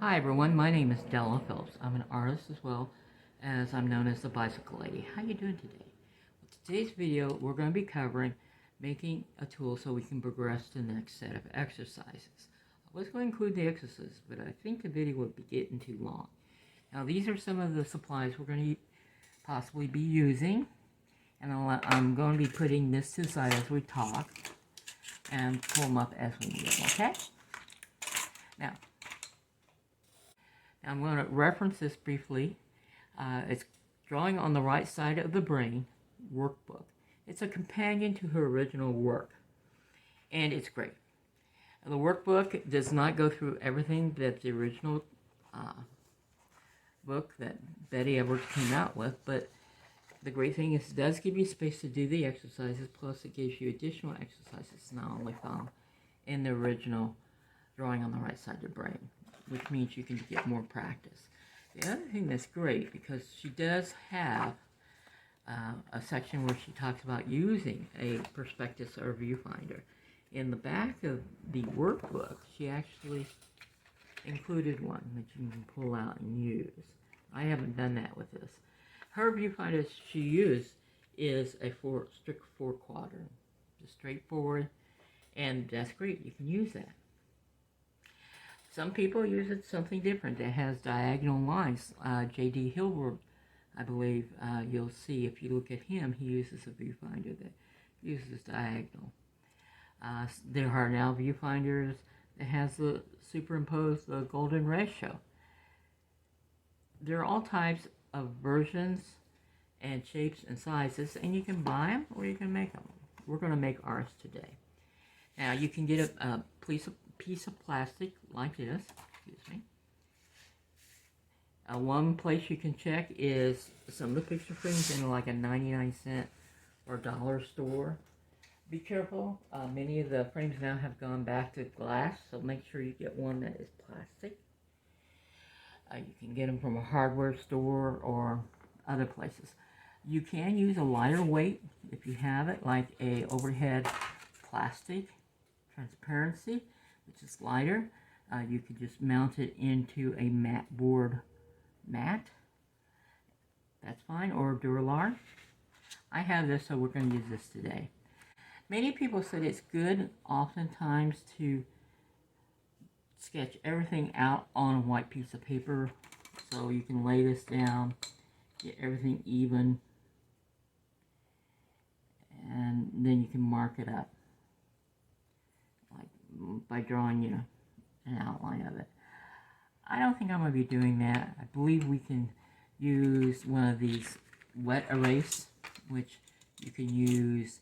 Hi everyone, my name is Della Phillips. I'm an artist as well as I'm known as the Bicycle Lady. How you doing today? With today's video, we're going to be covering making a tool so we can progress to the next set of exercises. I was going to include the exercises, but I think the video would be getting too long. Now these are some of the supplies we're going to possibly be using, and I'm going to be putting this to the side as we talk and pull them up as we need them, okay? Now, I'm going to reference this briefly. It's Drawing on the Right Side of the Brain Workbook. It's a companion to her original work, and it's great. The workbook does not go through everything that the original book that Betty Edwards came out with, but the great thing is it does give you space to do the exercises, plus it gives you additional exercises not only found in the original Drawing on the Right Side of the Brain, which means you can get more practice. The other thing that's great, because she does have a section where she talks about using a perspective or viewfinder. In the back of the workbook, she actually included one that you can pull out and use. I haven't done that with this. Her viewfinder she used is a strict four quadrant, just straightforward, and that's great. You can use that. Some people use it something different that has diagonal lines. J.D. Hilbert, I believe, you'll see if you look at him, he uses a viewfinder that uses diagonal. There are now viewfinders that has the superimposed golden ratio. There are all types of versions and shapes and sizes, and you can buy them or you can make them. We're going to make ours today. Now you can get a piece of plastic like this. Excuse me. One place you can check is some of the picture frames in like a 99-cent or dollar store. Be careful. Many of the frames now have gone back to glass, so make sure you get one that is plastic. You can get them from a hardware store or other places. You can use a lighter weight if you have it, like a overhead plastic transparency, which is lighter. You could just mount it into a mat board mat. That's fine, or Duralar. I have this, so we're going to use this today. Many people said it's good oftentimes to sketch everything out on a white piece of paper, so you can lay this down, get everything even, and then you can mark it up by drawing, an outline of it. I don't think I'm going to be doing that. I believe we can use one of these wet erase, which you can use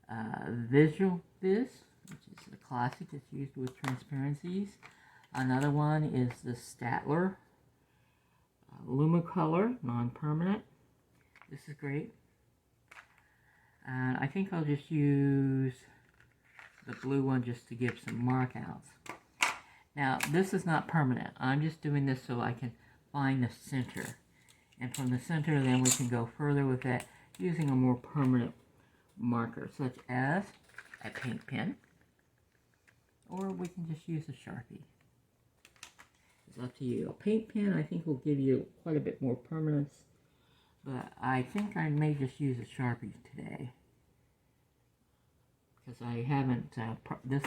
Vis-a-Vis, which is a classic that's used with transparencies. Another one is the Staedtler Lumocolor, non-permanent. This is great. And I think I'll just use the blue one just to give some markouts. Now, this is not permanent. I'm just doing this so I can find the center. And from the center, then we can go further with that using a more permanent marker, such as a paint pen. Or we can just use a Sharpie. It's up to you. A paint pen, I think, will give you quite a bit more permanence. But I think I may just use a Sharpie today, because I haven't,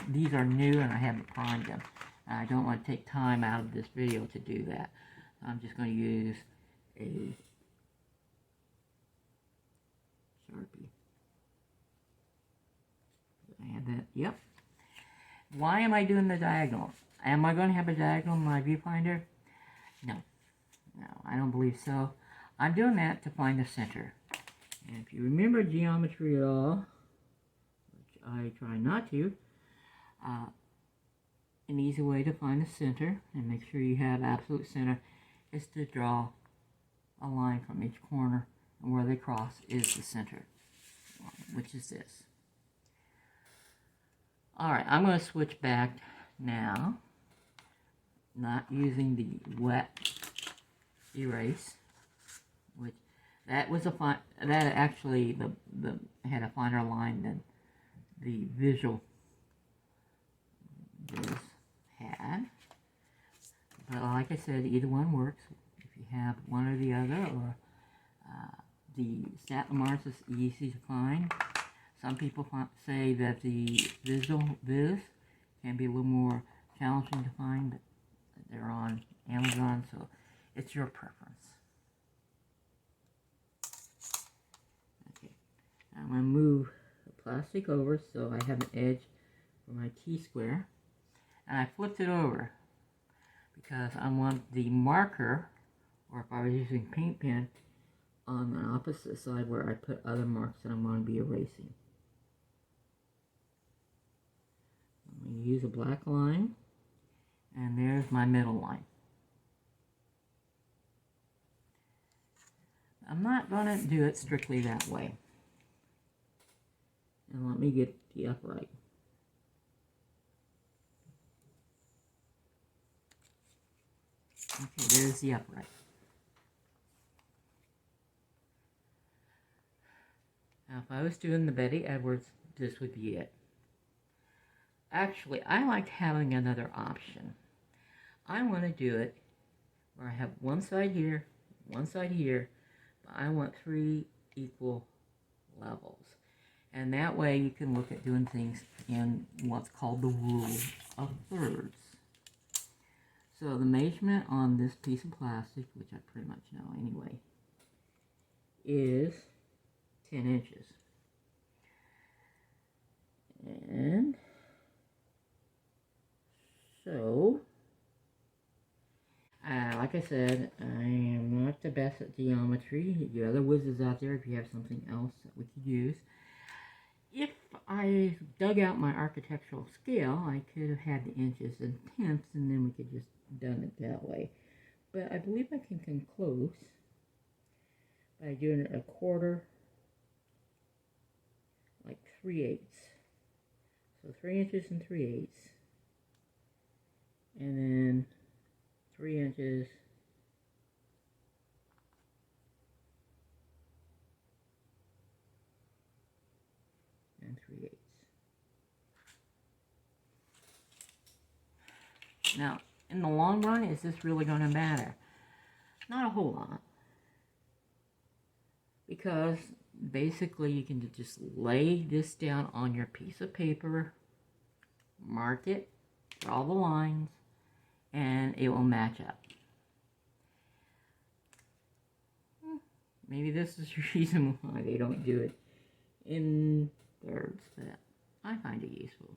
these are new and I haven't primed them. I don't want to take time out of this video to do that. I'm just going to use a Sharpie. I have that, yep. Why am I doing the diagonal? Am I going to have a diagonal in my viewfinder? No, I don't believe so. I'm doing that to find the center. And if you remember geometry at all, I try not to, an easy way to find the center and make sure you have absolute center is to draw a line from each corner, and where they cross is the center, which is this. Alright, I'm going to switch back now, not using the wet erase, which that was that actually had a finer line than the visual this had. But like I said, either one works. If you have one or the other, or the Staedtler Mars is easy to find. Some people say that the Vis-a-Vis can be a little more challenging to find, but they're on Amazon, so it's your preference. Okay, I'm going to move the plastic over so I have an edge for my T-square. And I flipped it over because I want the marker, or if I was using paint pen, on the opposite side where I put other marks that I'm going to be erasing. I'm going to use a black line, and there's my middle line. I'm not going to do it strictly that way. And let me get the upright. Okay, there's the upright. Now, if I was doing the Betty Edwards, this would be it. Actually, I liked having another option. I want to do it where I have one side here, but I want 3 equal levels. And that way you can look at doing things in what's called the rule of thirds. So the measurement on this piece of plastic, which I pretty much know anyway, is 10 inches. And so, like I said, I am not the best at geometry. The other whizzes out there, if you have something else that we could use. If I dug out my architectural scale, I could have had the inches and tenths, and then we could just done it that way. But I believe I can come close by doing it 1/4, like 3/8. So 3 inches and 3/8, and then 3 inches and 3/8. Now, in the long run, is this really going to matter? Not a whole lot. Because basically you can just lay this down on your piece of paper, mark it, draw the lines, and it will match up. Maybe this is the reason why they don't do it in thirds, but I find it useful.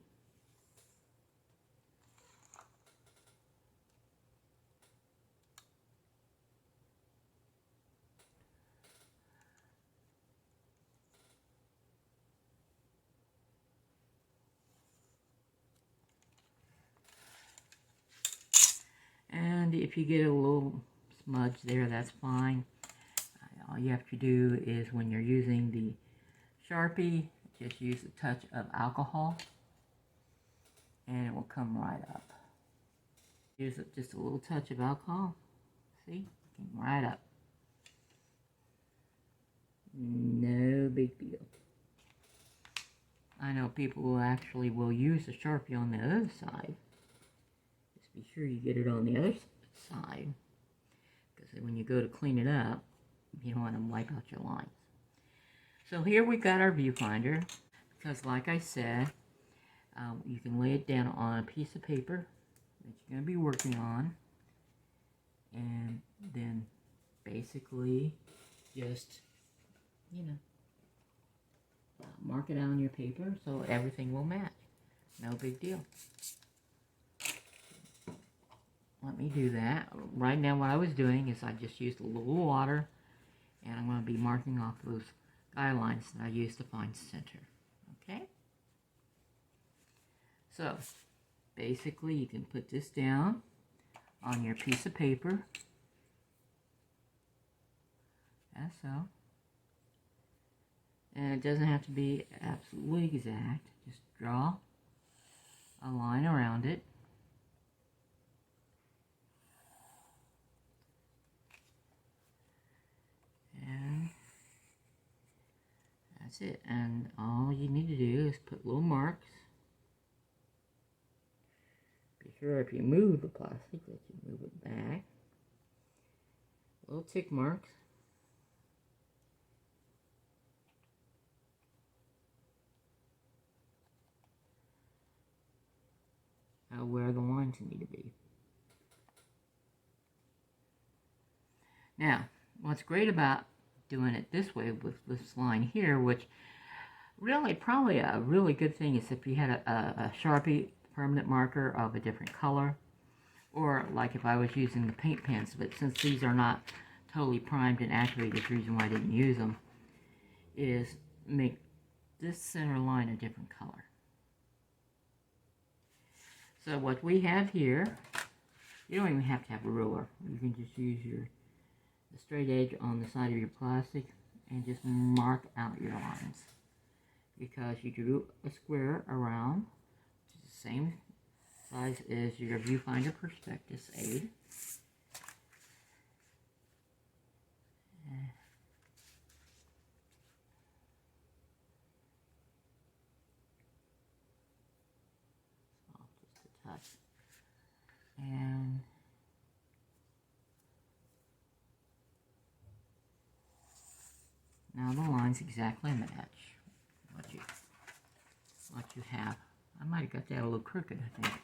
And if you get a little smudge there, that's fine. All you have to do is, when you're using the Sharpie, just use a touch of alcohol and it will come right up. Use just a little touch of alcohol. See? It came right up. No big deal. I know people who actually will use the Sharpie on the other side. Just be sure you get it on the other side, because when you go to clean it up, you don't want to wipe out your lines. So here we got our viewfinder, because like I said, you can lay it down on a piece of paper that you're going to be working on, and then basically just, you know, mark it on your paper so everything will match. No big deal. Let me do that. Right now what I was doing is I just used a little water, and I'm going to be marking off those guidelines that I used to find center. Okay? So, basically you can put this down on your piece of paper, as so. And it doesn't have to be absolutely exact. Just draw a line around it. And that's it. And all you need to do is put little marks. Be sure if you move the plastic that you move it back. Little tick marks. Where the lines need to be. Now, what's great about doing it this way with this line here, which really probably a really good thing is if you had a Sharpie permanent marker of a different color, or like if I was using the paint pens, but since these are not totally primed and activated, the reason why I didn't use them is make this center line a different color. So what we have here, you don't even have to have a ruler. You can just use the straight edge on the side of your plastic and just mark out your lines. Because you drew a square around, which is the same size as your viewfinder perspective aid. And now the lines exactly match what you have. I might have got that a little crooked, I think.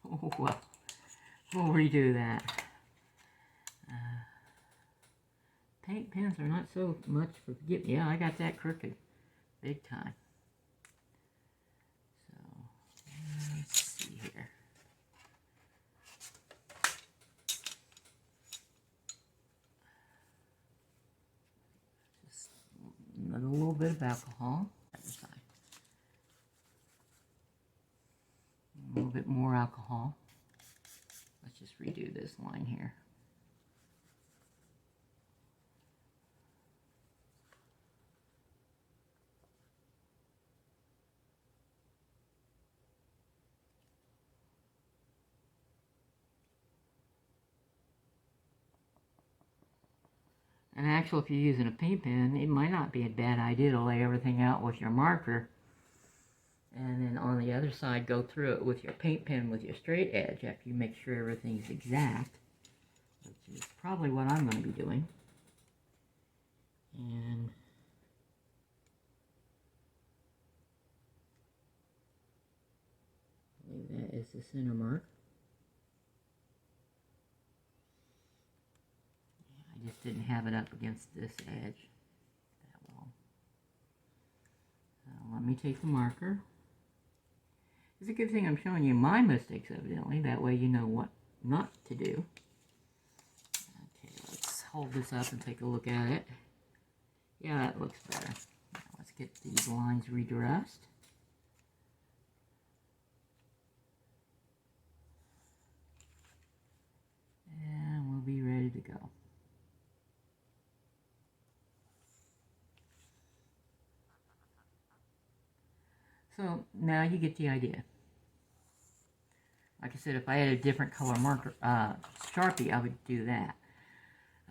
Oh well, we'll redo that. Paint pens are not so much for forgetting. Yeah, I got that crooked, big time. So let's see here. A little bit of alcohol. A little bit more alcohol. Let's just redo this line here. And actually, if you're using a paint pen, it might not be a bad idea to lay everything out with your marker. And then on the other side, go through it with your paint pen with your straight edge after you make sure everything's exact. Which is probably what I'm going to be doing. And leave that as the center mark. I just didn't have it up against this edge that well. So let me take the marker. It's a good thing I'm showing you my mistakes, evidently. That way you know what not to do. Okay, let's hold this up and take a look at it. Yeah, that looks better. Now let's get these lines redressed. And we'll be ready to go. So now you get the idea. Like I said, if I had a different color marker, Sharpie, I would do that.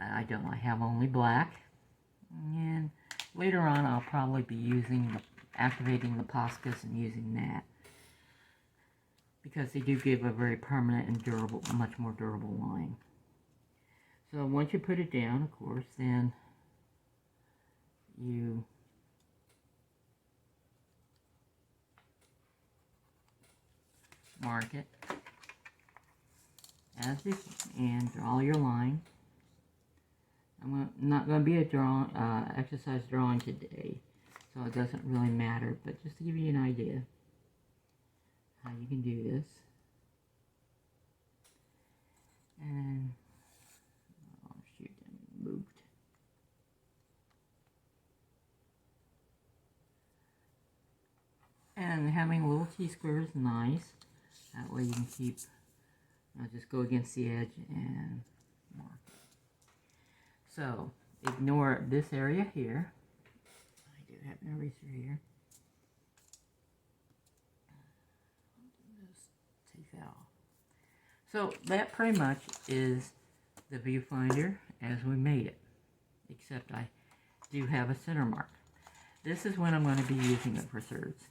I don't. I have only black. And later on, I'll probably be activating the Poscas and using that. Because they do give a very permanent and durable, much more durable line. So once you put it down, of course, then you mark it as before and draw your line. I'm not going to be a exercise drawing today, so it doesn't really matter, but just to give you an idea how you can do this. And oh shoot, I moved. And having a little T-square is nice. That way you can keep, I'll just go against the edge and mark it. So, ignore this area here. I do have an eraser here. Just take that off. So, that pretty much is the viewfinder as we made it. Except I do have a center mark. This is when I'm going to be using it for thirds.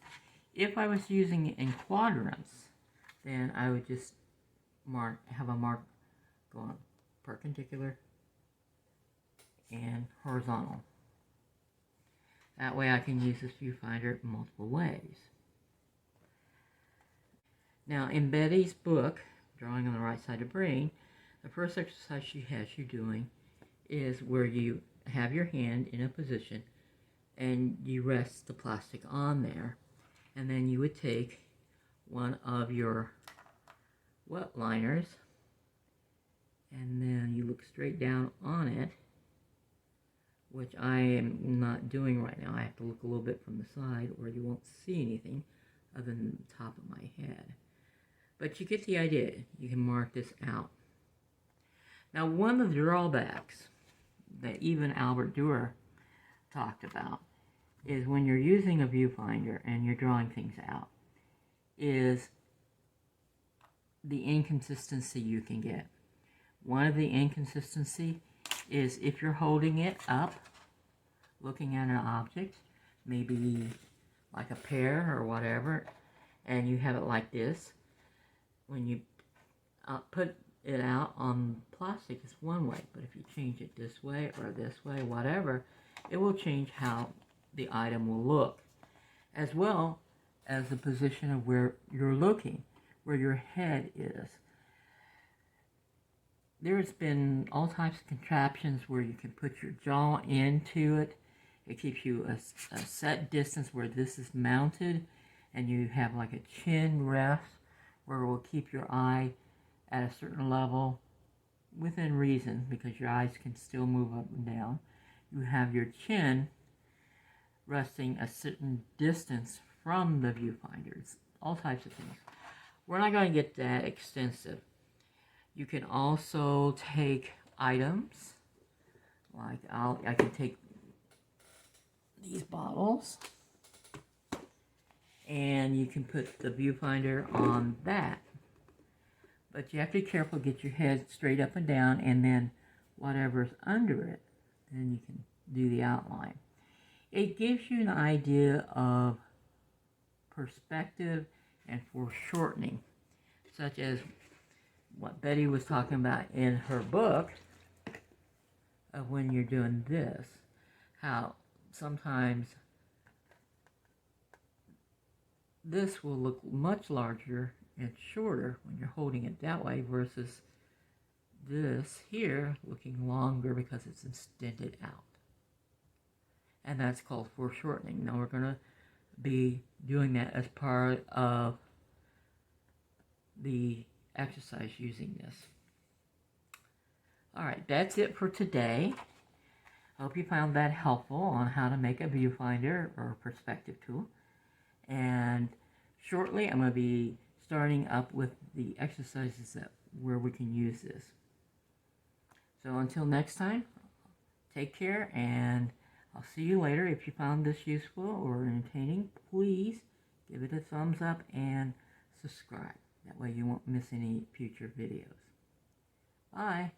If I was using it in quadrants, then I would just have a mark going perpendicular and horizontal. That way I can use this viewfinder multiple ways. Now in Betty's book, Drawing on the Right Side of Brain, the first exercise she has you doing is where you have your hand in a position and you rest the plastic on there, and then you would take one of your wet liners and then you look straight down on it, which I am not doing right now. I have to look a little bit from the side or you won't see anything other than the top of my head. But you get the idea. You can mark this out. Now, one of the drawbacks that even Albert Dürer talked about is when you're using a viewfinder and you're drawing things out, is the inconsistency you can get. One of the inconsistency is if you're holding it up, looking at an object, maybe like a pear or whatever, and you have it like this, when you put it out on plastic, it's one way, but if you change it this way or this way, whatever, it will change how the item will look, as well as the position of where you're looking, where your head is. There's been all types of contraptions where you can put your jaw into it. It keeps you a set distance where this is mounted, and you have like a chin rest where it will keep your eye at a certain level within reason, because your eyes can still move up and down. You have your chin resting a certain distance from the viewfinders, all types of things. We're not going to get that extensive. You can also take items, like I can take these bottles, and you can put the viewfinder on that. But you have to be careful, get your head straight up and down, and then whatever's under it, then you can do the outline. It gives you an idea of perspective and foreshortening, such as what Betty was talking about in her book of when you're doing this, how sometimes this will look much larger and shorter when you're holding it that way versus this here looking longer because it's extended out. And that's called foreshortening. Now we're going to be doing that as part of the exercise using this. Alright, that's it for today. Hope you found that helpful on how to make a viewfinder or a perspective tool. And shortly I'm going to be starting up with the exercises where we can use this. So until next time, take care, and I'll see you later. If you found this useful or entertaining, please give it a thumbs up and subscribe. That way you won't miss any future videos. Bye.